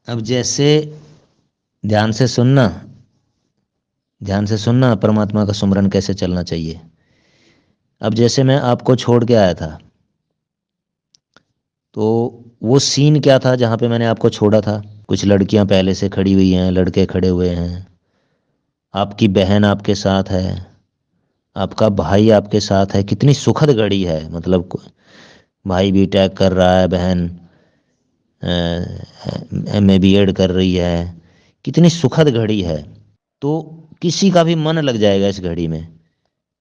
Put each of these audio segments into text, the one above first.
अब जैसे ध्यान से सुनना, ध्यान से सुनना परमात्मा का सुमरन कैसे चलना चाहिए। अब जैसे मैं आपको छोड़ के आया था, तो वो सीन क्या था जहाँ पे मैंने आपको छोड़ा था। कुछ लड़कियां पहले से खड़ी हुई हैं, लड़के खड़े हुए हैं, आपकी बहन आपके साथ है, आपका भाई आपके साथ है। कितनी सुखद घड़ी है, मतलब भाई बीटेक कर रहा है, बहन एमए बीएड कर रही है। कितनी सुखद घड़ी है। तो किसी का भी मन लग जाएगा इस घड़ी में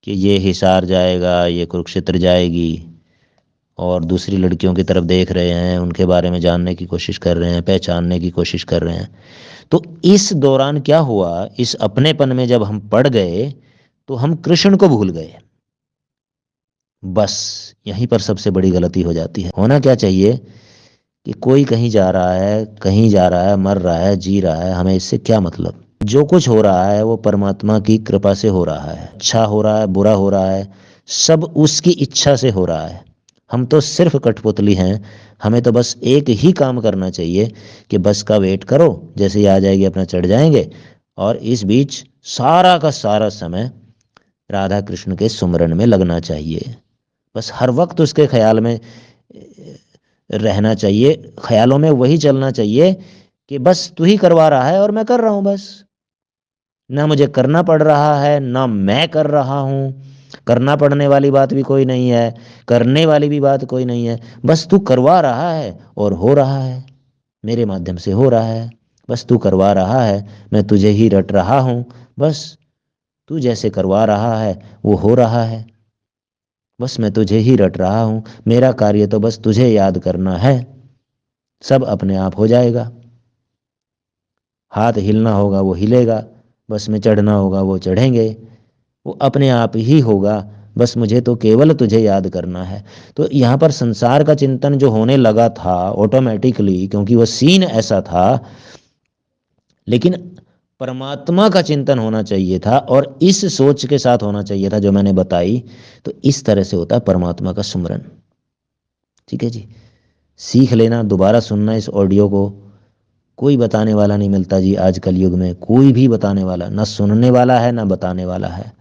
कि ये हिसार जाएगा, ये कुरुक्षेत्र जाएगी, और दूसरी लड़कियों की तरफ देख रहे हैं, उनके बारे में जानने की कोशिश कर रहे हैं, पहचानने की कोशिश कर रहे हैं। तो इस दौरान क्या हुआ, इस अपनेपन में जब हम पड़ गए तो हम कृष्ण को भूल गए। बस यहीं पर सबसे बड़ी गलती हो जाती है। होना क्या चाहिए कि कोई कहीं जा रहा है, कहीं जा रहा है, मर रहा है, जी रहा है, हमें इससे क्या मतलब। जो कुछ हो रहा है वो परमात्मा की कृपा से हो रहा है। अच्छा हो रहा है, बुरा हो रहा है, सब उसकी इच्छा से हो रहा है। हम तो सिर्फ कठपुतली हैं। हमें तो बस एक ही काम करना चाहिए कि बस का वेट करो, जैसे ही आ जाएगी अपना चढ़ जाएंगे। और इस बीच सारा का सारा समय राधा कृष्ण के सुमरन में लगना चाहिए। बस हर वक्त उसके ख्याल में रहना चाहिए, ख्यालों में वही चलना चाहिए कि बस तू ही करवा रहा है और मैं कर रहा हूं। बस ना मुझे करना पड़ रहा है, ना मैं कर रहा हूं। करना पड़ने वाली बात भी कोई नहीं है, करने वाली भी बात कोई नहीं है। बस तू करवा रहा है और हो रहा है, मेरे माध्यम से हो रहा है। बस तू करवा रहा है, मैं तुझे ही रट रहा हूं। बस तू जैसे करवा रहा है वो हो रहा है। बस मैं तुझे ही रट रहा हूं, मेरा कार्य तो बस तुझे याद करना है। सब अपने आप हो जाएगा। हाथ हिलना होगा वो हिलेगा, बस में चढ़ना होगा वो चढ़ेंगे, वो अपने आप ही होगा। बस मुझे तो केवल तुझे याद करना है। तो यहाँ पर संसार का चिंतन जो होने लगा था ऑटोमेटिकली, क्योंकि वो सीन ऐसा था, लेकिन परमात्मा का चिंतन होना चाहिए था और इस सोच के साथ होना चाहिए था जो मैंने बताई। तो इस तरह से होता है परमात्मा का सुमरन। ठीक है जी। सीख लेना, दोबारा सुनना इस ऑडियो को। कोई बताने वाला नहीं मिलता जी आज कलयुग में, कोई भी बताने वाला ना सुनने वाला है ना बताने वाला है।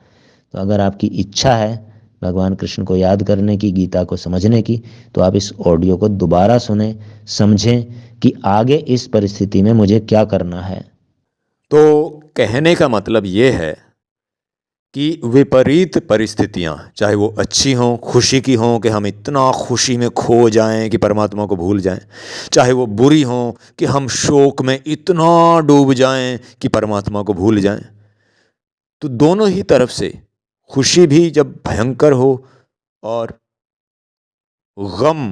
तो अगर आपकी इच्छा है भगवान कृष्ण को याद करने की, गीता को समझने की, तो आप इस ऑडियो को दोबारा सुने, समझें कि आगे इस परिस्थिति में मुझे क्या करना है। तो कहने का मतलब ये है कि विपरीत परिस्थितियां, चाहे वो अच्छी हों, खुशी की हों कि हम इतना खुशी में खो जाएं कि परमात्मा को भूल जाएं, चाहे वो बुरी हों कि हम शोक में इतना डूब जाएं कि परमात्मा को भूल जाएं, तो दोनों ही तरफ से खुशी भी जब भयंकर हो और गम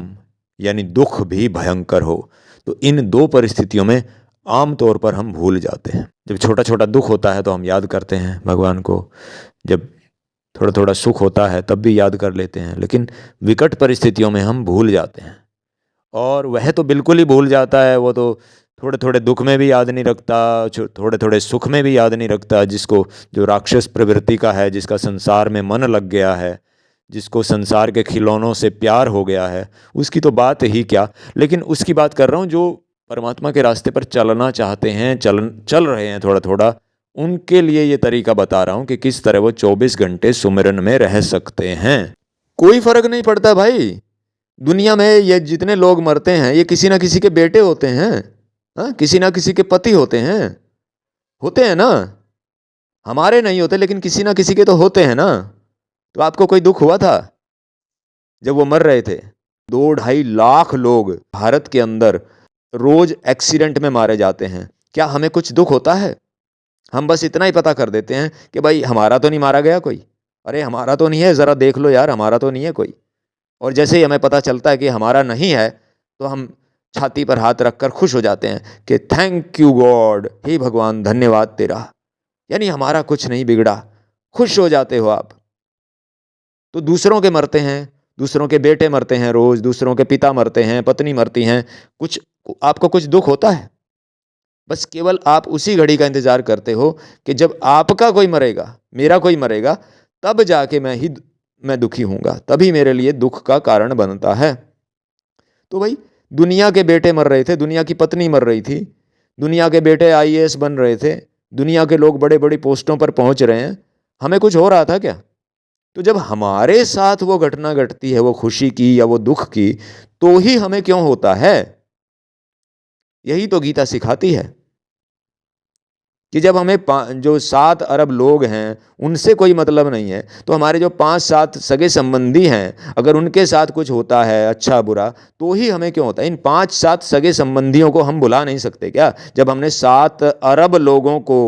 यानी दुख भी भयंकर हो, तो इन दो परिस्थितियों में आम तौर पर हम भूल जाते हैं। जब छोटा छोटा दुख होता है तो हम याद करते हैं भगवान को, जब थोड़ा थोड़ा सुख होता है तब भी याद कर लेते हैं, लेकिन विकट परिस्थितियों में हम भूल जाते हैं। और वह तो बिल्कुल ही भूल जाता है, वो तो थोड़े थोड़े दुख में भी याद नहीं रखता, थोड़े थोड़े सुख में भी याद नहीं रखता। जिसको, जो राक्षस प्रवृत्ति का है, जिसका संसार में मन लग गया है, जिसको संसार के खिलौनों से प्यार हो गया है, उसकी तो बात ही क्या। लेकिन उसकी बात कर रहा हूँ जो परमात्मा के रास्ते पर चलना चाहते हैं, चल रहे हैं थोड़ा थोड़ा, उनके लिए ये तरीका बता रहा हूँ कि किस तरह वो 24 घंटे सुमिरन में रह सकते हैं। कोई फर्क नहीं पड़ता भाई। दुनिया में ये जितने लोग मरते हैं ये किसी ना किसी के बेटे होते हैं, हाँ, किसी ना किसी के पति होते हैं ना। हमारे नहीं होते लेकिन किसी ना किसी के तो होते हैं ना। तो आपको कोई दुख हुआ था जब वो मर रहे थे? 2-2.5 लाख लोग भारत के अंदर रोज एक्सीडेंट में मारे जाते हैं। क्या हमें कुछ दुख होता है? हम बस इतना ही पता कर देते हैं कि भाई हमारा तो नहीं मारा गया कोई, अरे हमारा तो नहीं है, ज़रा देख लो यार हमारा तो नहीं है कोई। और जैसे ही हमें पता चलता है कि हमारा नहीं है, तो हम छाती पर हाथ रखकर खुश हो जाते हैं कि थैंक यू गॉड, हे भगवान धन्यवाद तेरा, यानी हमारा कुछ नहीं बिगड़ा। खुश हो जाते हो आप। तो दूसरों के मरते हैं, दूसरों के बेटे मरते हैं रोज, दूसरों के पिता मरते हैं, पत्नी मरती हैं, कुछ आपको कुछ दुख होता है? बस केवल आप उसी घड़ी का इंतजार करते हो कि जब आपका कोई मरेगा, मेरा कोई मरेगा, तब जाके मैं दुखी हूंगा, तभी मेरे लिए दुख का कारण बनता है। तो भाई दुनिया के बेटे मर रहे थे, दुनिया की पत्नी मर रही थी, दुनिया के बेटे आईएएस बन रहे थे, दुनिया के लोग बड़े बड़ी पोस्टों पर पहुंच रहे हैं, हमें कुछ हो रहा था क्या? तो जब हमारे साथ वो घटना घटती है, वो खुशी की या वो दुख की, तो ही हमें क्यों होता है? यही तो गीता सिखाती है कि जब हमें जो 7 अरब लोग हैं उनसे कोई मतलब नहीं है, तो हमारे जो 5-7 सगे संबंधी हैं, अगर उनके साथ कुछ होता है अच्छा बुरा, तो ही हमें क्यों होता है? इन 5-7 सगे संबंधियों को हम बुला नहीं सकते क्या? जब हमने 7 अरब लोगों को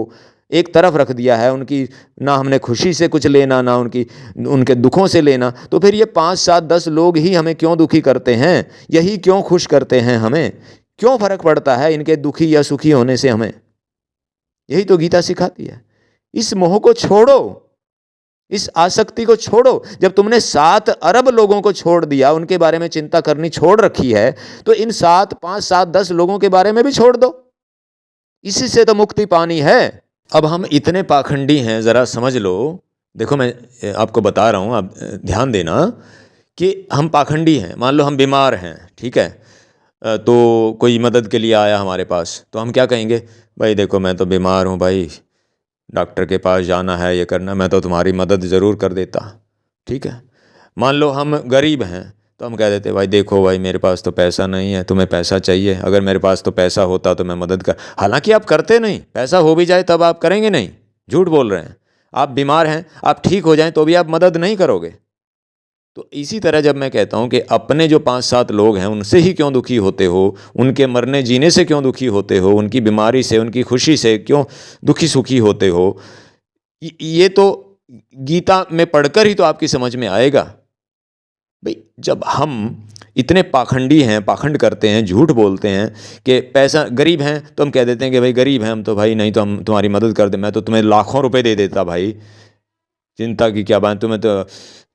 एक तरफ रख दिया है, उनकी ना हमने खुशी से कुछ लेना, ना उनके दुखों से लेना, तो फिर ये 5-7-10 लोग ही हमें क्यों दुखी करते हैं? यही क्यों खुश करते हैं हमें? क्यों फर्क पड़ता है इनके दुखी या सुखी होने से हमें? यही तो गीता सिखाती है। इस मोह को छोड़ो, इस आसक्ति को छोड़ो। जब तुमने 7 अरब लोगों को छोड़ दिया, उनके बारे में चिंता करनी छोड़ रखी है, तो इन 5-7-10 लोगों के बारे में भी छोड़ दो। इसी से तो मुक्ति पानी है। अब हम इतने पाखंडी हैं, जरा समझ लो। देखो, मैं आपको बता रहा हूं, आप ध्यान देना कि हम पाखंडी हैं। मान लो हम बीमार हैं, ठीक है, तो कोई मदद के लिए आया हमारे पास, तो हम क्या कहेंगे? भाई देखो, मैं तो बीमार हूँ भाई, डॉक्टर के पास जाना है, ये करना, मैं तो तुम्हारी मदद ज़रूर कर देता, ठीक है। मान लो हम गरीब हैं, तो हम कह देते भाई देखो भाई, मेरे पास तो पैसा नहीं है, तुम्हें पैसा चाहिए, अगर मेरे पास तो पैसा होता तो मैं मदद कर। हालांकि आप करते नहीं, पैसा हो भी जाए तब आप करेंगे नहीं, झूठ बोल रहे हैं। आप बीमार हैं, आप ठीक हो जाएं तो भी आप मदद नहीं करोगे। तो इसी तरह जब मैं कहता हूं कि अपने जो 5-7 लोग हैं उनसे ही क्यों दुखी होते हो, उनके मरने जीने से क्यों दुखी होते हो, उनकी बीमारी से, उनकी खुशी से क्यों दुखी सुखी होते हो, ये तो गीता में पढ़कर ही तो आपकी समझ में आएगा। भाई जब हम इतने पाखंडी हैं, पाखंड करते हैं, झूठ बोलते हैं कि पैसा, गरीब हैं तो हम कह देते हैं कि भाई गरीब हैं हम तो, भाई नहीं तो हम तुम्हारी मदद कर दे, मैं तो तुम्हें लाखों रुपए दे देता भाई, चिंता की क्या बात, तुम्हें तो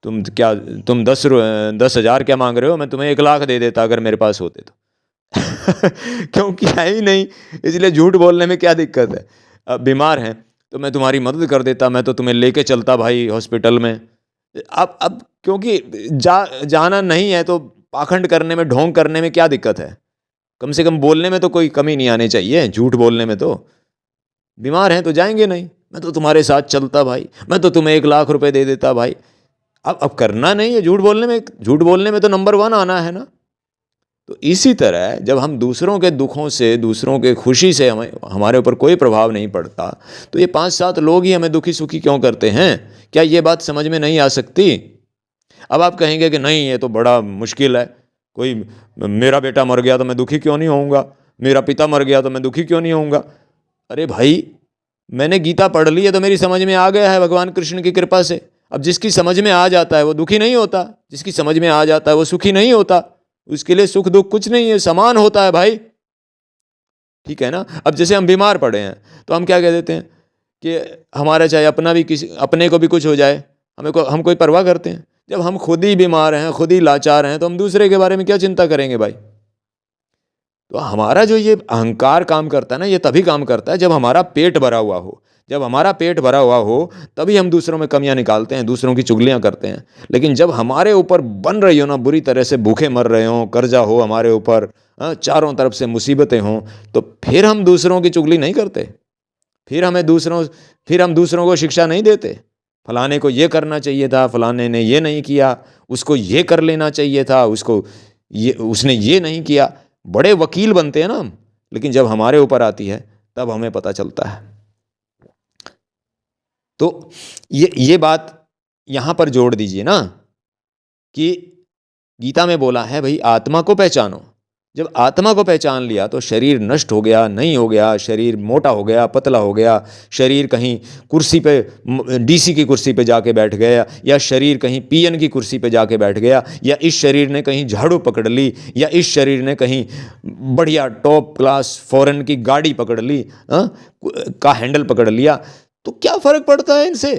तुम 10,000 क्या मांग रहे हो, मैं तुम्हें 1 लाख दे देता अगर मेरे पास होते तो। क्योंकि है ही नहीं, इसलिए झूठ बोलने में क्या दिक्कत है? अब बीमार हैं तो मैं तुम्हारी मदद कर देता, मैं तो तुम्हें लेके चलता भाई हॉस्पिटल में। अब क्योंकि जाना नहीं है, तो पाखंड करने में, ढोंग करने में क्या दिक्कत है? कम से कम बोलने में तो कोई कमी नहीं आनी चाहिए, झूठ बोलने में। तो बीमार हैं तो जाएंगे नहीं, मैं तो तुम्हारे साथ चलता भाई, मैं तो तुम्हें 1 लाख रुपए दे देता भाई। अब करना नहीं है, झूठ बोलने में, झूठ बोलने में तो नंबर 1 आना है ना। तो इसी तरह जब हम दूसरों के दुखों से, दूसरों के खुशी से हमारे ऊपर कोई प्रभाव नहीं पड़ता, तो ये 5-7 लोग ही हमें दुखी सुखी क्यों करते हैं? क्या ये बात समझ में नहीं आ सकती? अब आप कहेंगे कि नहीं, ये तो बड़ा मुश्किल है, कोई मेरा बेटा मर गया तो मैं दुखी क्यों नहीं होऊंगा, मेरा पिता मर गया तो मैं दुखी क्यों नहीं होऊंगा? अरे भाई, मैंने गीता पढ़ ली है तो मेरी समझ में आ गया है भगवान कृष्ण की कृपा से। अब जिसकी समझ में आ जाता है वो दुखी नहीं होता, जिसकी समझ में आ जाता है वो सुखी नहीं होता। उसके लिए सुख दुख कुछ नहीं है, समान होता है भाई, ठीक है ना। अब जैसे हम बीमार पड़े हैं तो हम क्या कह देते हैं कि हमारा चाहे अपने को भी कुछ हो जाए, हम कोई परवाह करते हैं? जब हम खुद ही बीमार हैं, खुद ही लाचार हैं, तो हम दूसरे के बारे में क्या चिंता करेंगे भाई? तो हमारा जो ये अहंकार काम करता है ना, ये तभी काम करता है जब हमारा पेट भरा हुआ हो। जब हमारा पेट भरा हुआ हो तभी हम दूसरों में कमियां निकालते हैं, दूसरों की चुगलियां करते हैं। लेकिन जब हमारे ऊपर बन रही हो ना, बुरी तरह से भूखे मर रहे हो, कर्जा हो हमारे ऊपर, चारों तरफ से मुसीबतें हों, तो फिर हम दूसरों की चुगली नहीं करते, फिर हम दूसरों को शिक्षा नहीं देते। फलाने को ये करना चाहिए था, फलाने ने ये नहीं किया, उसको ये कर लेना चाहिए था, उसने ये नहीं किया। बड़े वकील बनते हैं ना हम, लेकिन जब हमारे ऊपर आती है तब हमें पता चलता है। तो ये बात यहां पर जोड़ दीजिए ना कि गीता में बोला है भाई आत्मा को पहचानो। जब आत्मा को पहचान लिया तो शरीर नष्ट हो गया, नहीं हो गया, शरीर मोटा हो गया, पतला हो गया, शरीर कहीं कुर्सी पे, डीसी की कुर्सी पे जाके बैठ गया, या शरीर कहीं पीएन की कुर्सी पे जाके बैठ गया, या इस शरीर ने कहीं झाड़ू पकड़ ली, या इस शरीर ने कहीं बढ़िया टॉप क्लास फॉरेन की गाड़ी पकड़ ली, का हैंडल पकड़ लिया। तो क्या फर्क पड़ता है इनसे?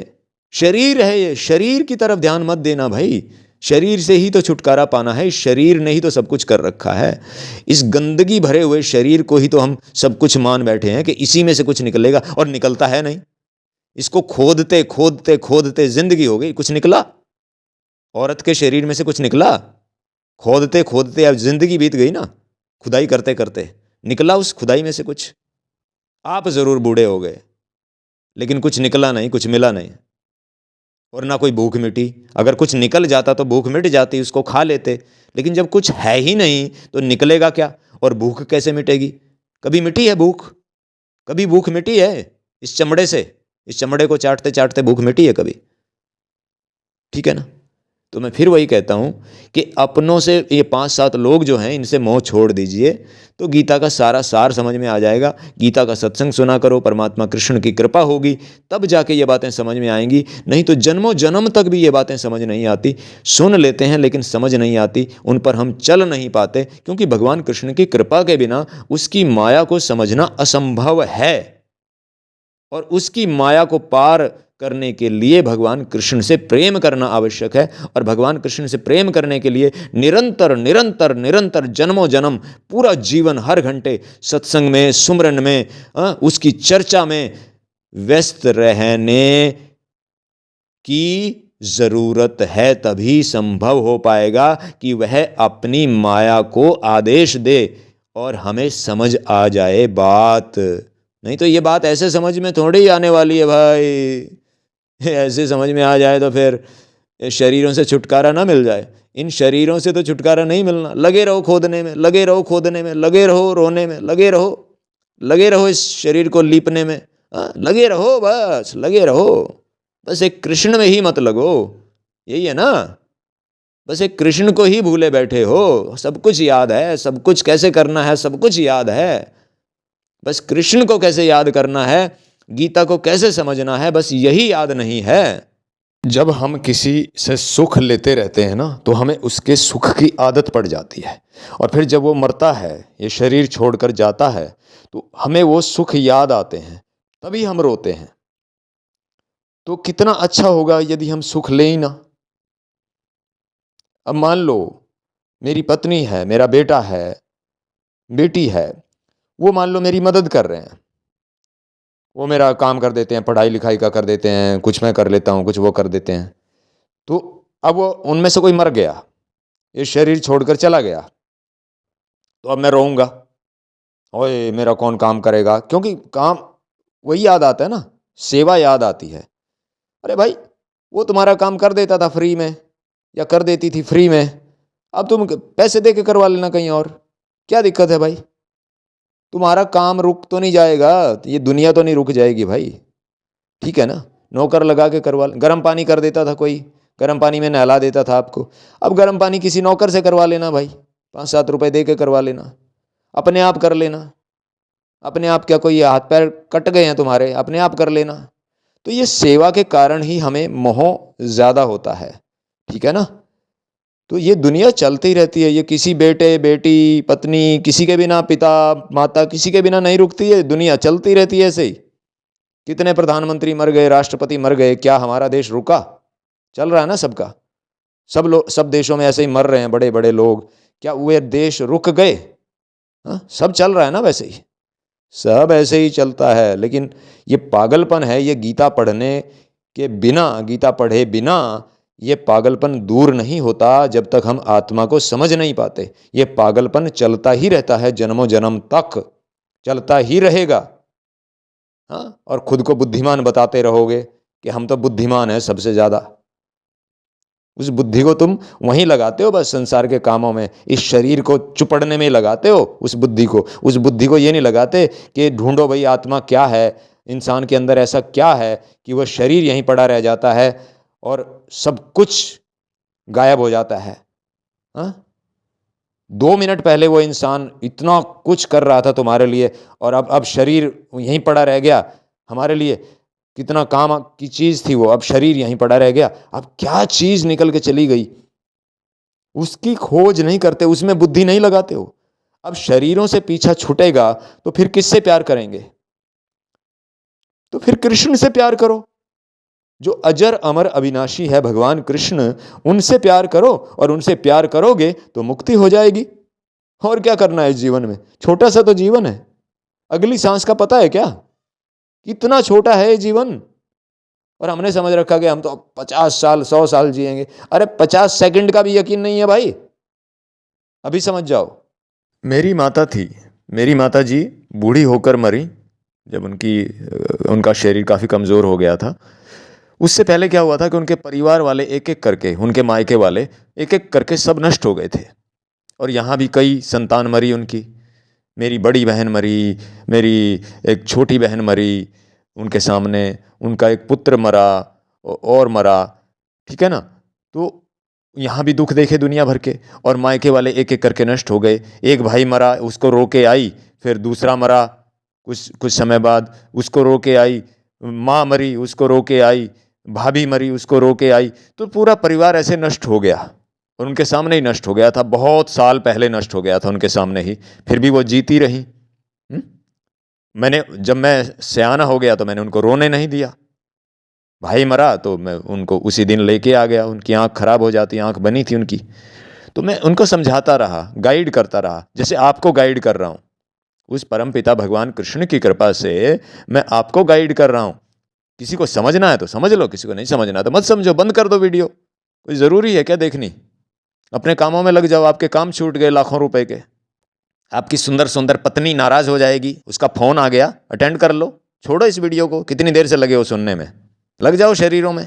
शरीर है ये, शरीर की तरफ ध्यान मत देना भाई। शरीर से ही तो छुटकारा पाना है, शरीर ने ही तो सब कुछ कर रखा है। इस गंदगी भरे हुए शरीर को ही तो हम सब कुछ मान बैठे हैं कि इसी में से कुछ निकलेगा, और निकलता है नहीं। इसको खोदते खोदते खोदते जिंदगी हो गई, कुछ निकला? औरत के शरीर में से कुछ निकला? खोदते खोदते अब जिंदगी बीत गई ना, खुदाई करते करते निकला उस खुदाई में से कुछ? आप ज़रूर बूढ़े हो गए, लेकिन कुछ निकला नहीं, कुछ मिला नहीं, और ना कोई भूख मिटी। अगर कुछ निकल जाता तो भूख मिट जाती, उसको खा लेते, लेकिन जब कुछ है ही नहीं तो निकलेगा क्या, और भूख कैसे मिटेगी? कभी मिटी है भूख? कभी भूख मिटी है इस चमड़े से? इस चमड़े को चाटते चाटते भूख मिटी है कभी? ठीक है ना? तो मैं फिर वही कहता हूँ कि अपनों से ये 5-7 लोग जो हैं इनसे मोह छोड़ दीजिए, तो गीता का सारा सार समझ में आ जाएगा। गीता का सत्संग सुना करो, परमात्मा कृष्ण की कृपा होगी, तब जाके ये बातें समझ में आएंगी। नहीं तो जन्मों जन्म तक भी ये बातें समझ नहीं आती। सुन लेते हैं लेकिन समझ नहीं आती, उन पर हम चल नहीं पाते, क्योंकि भगवान कृष्ण की कृपा के बिना उसकी माया को समझना असंभव है। और उसकी माया को पार करने के लिए भगवान कृष्ण से प्रेम करना आवश्यक है। और भगवान कृष्ण से प्रेम करने के लिए निरंतर निरंतर निरंतर जन्मों जन्म पूरा जीवन हर घंटे सत्संग में, सुमरन में, उसकी चर्चा में व्यस्त रहने की ज़रूरत है। तभी संभव हो पाएगा कि वह अपनी माया को आदेश दे और हमें समझ आ जाए बात। नहीं तो ये बात ऐसे समझ में थोड़ी ही आने वाली है भाई। ऐसे समझ में आ जाए तो फिर शरीरों से छुटकारा ना मिल जाए। इन शरीरों से तो छुटकारा नहीं मिलना। लगे रहो खोदने में, लगे रहो खोदने में, लगे रहो रोने में, लगे रहो इस शरीर को लीपने में, लगे रहो, बस लगे रहो। बस एक कृष्ण में ही मत लगो, यही है ना। बस एक कृष्ण को ही भूले बैठे हो। सब कुछ याद है, सब कुछ कैसे करना है सब कुछ याद है। बस कृष्ण को कैसे याद करना है, गीता को कैसे समझना है, बस यही याद नहीं है। जब हम किसी से सुख लेते रहते हैं ना, तो हमें उसके सुख की आदत पड़ जाती है। और फिर जब वो मरता है, ये शरीर छोड़कर जाता है, तो हमें वो सुख याद आते हैं, तभी हम रोते हैं। तो कितना अच्छा होगा यदि हम सुख लें ही ना। अब मान लो मेरी पत्नी है, मेरा बेटा है, बेटी है, वो मान लो मेरी मदद कर रहे हैं, वो मेरा काम कर देते हैं, पढ़ाई लिखाई का कर देते हैं, कुछ मैं कर लेता हूँ, कुछ वो कर देते हैं। तो अब वो उनमें से कोई मर गया, ये शरीर छोड़कर चला गया, तो अब मैं रोऊंगा, ओए मेरा कौन काम करेगा? क्योंकि काम वही याद आता है ना, सेवा याद आती है। अरे भाई, वो तुम्हारा काम कर देता था फ्री में, या कर देती थी फ्री में, अब तुम पैसे दे के करवा लेना कहीं और, क्या दिक्कत है भाई? तुम्हारा काम रुक तो नहीं जाएगा, ये दुनिया तो नहीं रुक जाएगी भाई, ठीक है ना। नौकर लगा के करवा, गर्म पानी कर देता था कोई, गर्म पानी में नहला देता था आपको, अब गर्म पानी किसी नौकर से करवा लेना भाई, 5-7 रुपए दे के करवा लेना, अपने आप कर लेना। अपने आप क्या कोई हाथ पैर कट गए हैं तुम्हारे? अपने आप कर लेना। तो ये सेवा के कारण ही हमें मोह ज़्यादा होता है, ठीक है ना। तो ये दुनिया चलती रहती है, ये किसी बेटे बेटी पत्नी किसी के बिना, पिता माता किसी के बिना नहीं रुकती है, दुनिया चलती रहती है ऐसे ही। कितने प्रधानमंत्री मर गए, राष्ट्रपति मर गए, क्या हमारा देश रुका? चल रहा है ना सबका। सब लोग, सब देशों में ऐसे ही मर रहे हैं बड़े बड़े लोग, क्या वे देश रुक गए? सब चल रहा है ना वैसे ही, सब ऐसे ही चलता है। लेकिन ये पागलपन है, ये गीता पढ़ने के बिना, गीता पढ़े बिना ये पागलपन दूर नहीं होता जब तक हम आत्मा को समझ नहीं पाते। ये पागलपन चलता ही रहता है, जन्मों जन्म तक चलता ही रहेगा। और खुद को बुद्धिमान बताते रहोगे कि हम तो बुद्धिमान हैं सबसे ज़्यादा। उस बुद्धि को तुम वहीं लगाते हो, बस संसार के कामों में, इस शरीर को चुपड़ने में लगाते हो उस बुद्धि को। उस बुद्धि को ये नहीं लगाते कि ढूंढो भाई आत्मा क्या है, इंसान के अंदर ऐसा क्या है कि वह शरीर यहीं पड़ा रह जाता है और सब कुछ गायब हो जाता है। 2 मिनट पहले वो इंसान इतना कुछ कर रहा था तुम्हारे लिए, और अब शरीर यहीं पड़ा रह गया हमारे लिए। कितना काम की चीज़ थी वो, अब शरीर यहीं पड़ा रह गया। अब क्या चीज़ निकल के चली गई, उसकी खोज नहीं करते, उसमें बुद्धि नहीं लगाते हो। अब शरीरों से पीछा छूटेगा तो फिर किससे प्यार करेंगे? तो फिर कृष्ण से प्यार करो, जो अजर अमर अविनाशी है भगवान कृष्ण, उनसे प्यार करो। और उनसे प्यार करोगे तो मुक्ति हो जाएगी। और क्या करना है इस जीवन में? छोटा सा तो जीवन है, अगली सांस का पता है क्या? कितना छोटा है ये जीवन। और हमने समझ रखा कि हम तो 50 साल 100 साल जिएंगे। अरे 50 सेकंड का भी यकीन नहीं है भाई, अभी समझ जाओ। मेरी माता थी, मेरी माता जी बूढ़ी होकर मरी, जब उनका शरीर काफ़ी कमज़ोर हो गया था। उससे पहले क्या हुआ था कि उनके परिवार वाले एक एक करके, उनके मायके वाले एक एक करके सब नष्ट हो गए थे। और यहाँ भी कई संतान मरी उनकी। मेरी बड़ी बहन मरी, मेरी एक छोटी बहन मरी उनके सामने, उनका एक पुत्र मरा और मरा, ठीक है ना। तो यहाँ भी दुख देखे दुनिया भर के, और मायके वाले एक एक करके नष्ट हो गए। एक भाई मरा, उसको रो के आई, फिर दूसरा मरा, कुछ समय बाद उसको रो के आई, माँ मरी, उसको रो के आई, भाभी मरी, उसको रो के आई। तो पूरा परिवार ऐसे नष्ट हो गया, और उनके सामने ही नष्ट हो गया था। बहुत साल पहले नष्ट हो गया था उनके सामने ही, फिर भी वो जीती रही। जब मैं सयाना हो गया तो मैंने उनको रोने नहीं दिया। भाई मरा तो मैं उनको उसी दिन लेके आ गया। उनकी आंख खराब हो जाती, आंख बनी थी उनकी, तो मैं उनको समझाता रहा, गाइड करता रहा, जैसे आपको गाइड कर रहा हूँ। उस परमपिता भगवान कृष्ण की कृपा से मैं आपको गाइड कर रहा हूँ। किसी को समझना है तो समझ लो, किसी को नहीं समझना है तो मत समझो, बंद कर दो वीडियो। कोई ज़रूरी है क्या देखनी? अपने कामों में लग जाओ। आपके काम छूट गए लाखों रुपए के। आपकी सुंदर सुंदर पत्नी नाराज हो जाएगी, उसका फोन आ गया, अटेंड कर लो। छोड़ो इस वीडियो को, कितनी देर से लगे हो सुनने में, लग जाओ शरीरों में।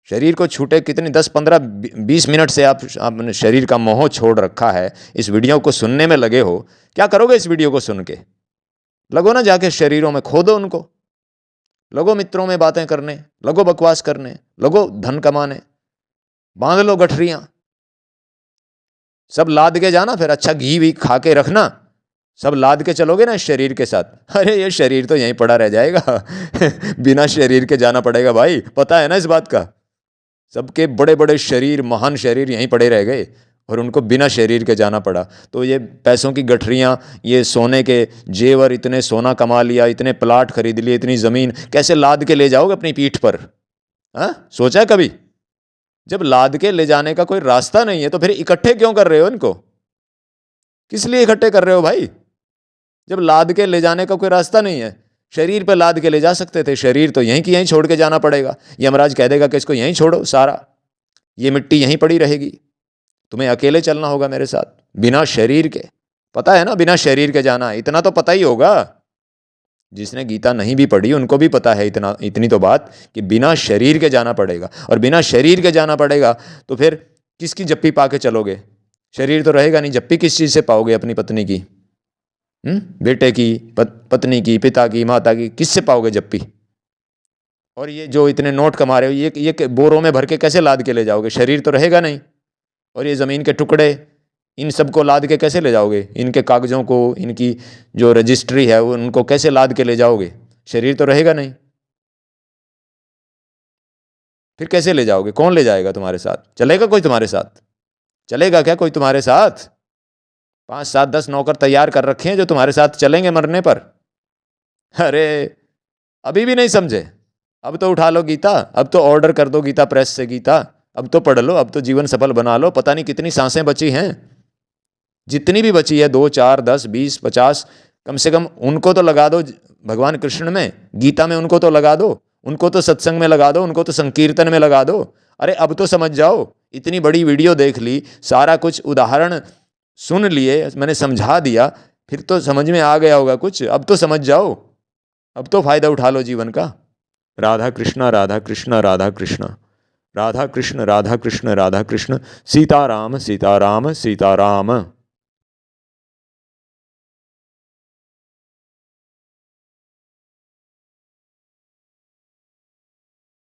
शरीर को छूटे कितनी 10, 15, 20 मिनट से आपने शरीर का मोह छोड़ रखा है, इस वीडियो को सुनने में लगे हो। क्या करोगे इस वीडियो को सुन के? लगो ना जाके शरीरों में, खोदो उनको, लगो मित्रों में बातें करने, लगो बकवास करने, लगो धन कमाने, बांध लो गठरियां, सब लाद के जाना। फिर अच्छा घी भी खा के रखना, सब लाद के चलोगे ना इस शरीर के साथ। अरे ये शरीर तो यहीं पड़ा रह जाएगा बिना शरीर के जाना पड़ेगा भाई, पता है ना इस बात का। सबके बड़े बड़े शरीर, महान शरीर यहीं पड़े रह गए, और उनको बिना शरीर के जाना पड़ा। तो ये पैसों की गठरियाँ, ये सोने के जेवर, इतने सोना कमा लिया, इतने प्लाट खरीद लिए, इतनी ज़मीन, कैसे लाद के ले जाओगे अपनी पीठ पर? हाँ, सोचा है कभी? जब लाद के ले जाने का कोई रास्ता नहीं है तो फिर इकट्ठे क्यों कर रहे हो इनको? किस लिए इकट्ठे कर रहे हो भाई, जब लाद के ले जाने का कोई रास्ता नहीं है? शरीर पे लाद के ले जा सकते थे, शरीर तो यहीं की यहीं छोड़ के जाना पड़ेगा। यमराज कह देगा कि इसको यहीं छोड़ो, सारा ये मिट्टी यहीं पड़ी रहेगी, तुम्हें अकेले चलना होगा मेरे साथ, बिना शरीर के। पता है ना बिना शरीर के जाना, इतना तो पता ही होगा। जिसने गीता नहीं भी पढ़ी उनको भी पता है इतनी तो बात, कि बिना शरीर के जाना पड़ेगा। और बिना शरीर के जाना पड़ेगा तो फिर किसकी जप्पी पा के चलोगे? शरीर तो रहेगा नहीं, जप्पी किस चीज़ से पाओगे? अपनी पत्नी की, बेटे की, पत्नी की, पिता की, माता की, किससे पाओगे जप्पी? और ये जो इतने नोट कमा रहे हो, ये बोरों में भर के कैसे लाद के ले जाओगे? शरीर तो रहेगा नहीं। और ये ज़मीन के टुकड़े, इन सबको लाद के कैसे ले जाओगे? इनके कागज़ों को, इनकी जो रजिस्ट्री है वो, उनको कैसे लाद के ले जाओगे? शरीर तो रहेगा नहीं। फिर कैसे ले जाओगे? कौन ले जाएगा तुम्हारे साथ? चलेगा कोई तुम्हारे साथ? चलेगा क्या कोई तुम्हारे साथ? 5, 7, 10 नौकर तैयार कर रखे हैं जो तुम्हारे साथ चलेंगे मरने पर। अरे अभी भी नहीं समझे? अब तो उठा लो गीता, अब तो ऑर्डर कर दो गीता प्रेस से गीता, अब तो पढ़ लो, अब तो जीवन सफल बना लो। पता नहीं कितनी सांसें बची हैं, जितनी भी बची है, 2, 4, 10, 20, 50, कम से कम उनको तो लगा दो भगवान कृष्ण में, गीता में उनको तो लगा दो, उनको तो सत्संग में लगा दो, उनको तो संकीर्तन में लगा दो। अरे अब तो समझ जाओ, इतनी बड़ी वीडियो देख ली, सारा कुछ उदाहरण सुन लिए, मैंने समझा दिया, फिर तो समझ में आ गया होगा कुछ। अब तो समझ जाओ, अब तो फायदा उठा लो जीवन का। राधा कृष्ण राधा कृष्ण राधा कृष्ण, राधा कृष्ण राधा कृष्ण राधा कृष्ण, सीताराम सीताराम सीताराम।